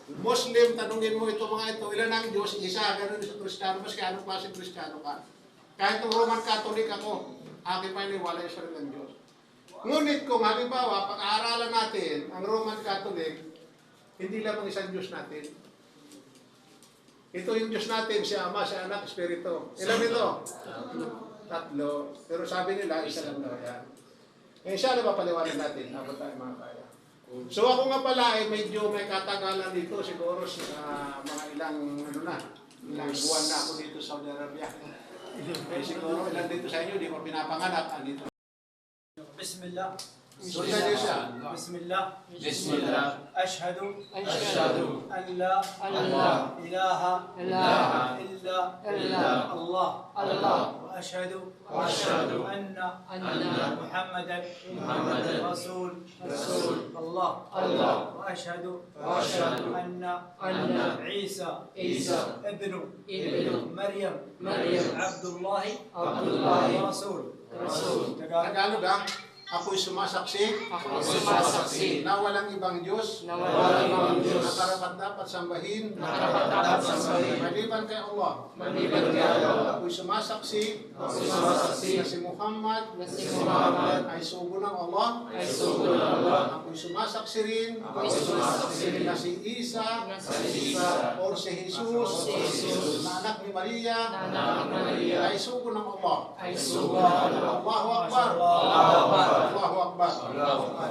Muslim, tanungin mo ito mga ito, ilan ang Diyos? Isa, ganun sa Kristiyano, maski anong klaseng Kristiyano ka. Kahit ang Roman Catholic ako, aking paniniwala isa rin ang Diyos. Ngunit kung halimbawa, pag-aaralan natin ang Roman Catholic, hindi lamang isang Diyos natin. Ito yung Diyos natin, si Ama, si Anak, Espiritu. Ilan ito? Tatlo. Pero sabi nila, isa lang daw yan. Ngayon siya na papaliwanag natin, habang tayo mga kaya. So ako nga pala ay medyo may katagalan dito, siguro sa mga ilang buwan na ako dito sa Saudi Arabia. Eh siguro ilan dito sa inyo, di ko pinapanganak dito. Bismillah. Bismillah. Bismillah. Ashhadu an la ilaha illa Allah. Wa ashhadu anna Muhammadan Rasul Allah. Wa ashhadu anna Isa ibnu Maryam Abdullah Rasul. Tagalog ako'y sumasaksi na walang ibang Diyos na karapat-dapat sambahin maliban kay Allah. Ako'y sumasaksi na si Muhammad ay sugo ng Allah. Ako'y sumasaksi rin na si Isa o si Jesus na anak ni Maria ay sugo ng Allah. Allahu Akbar. Allahu Akbar.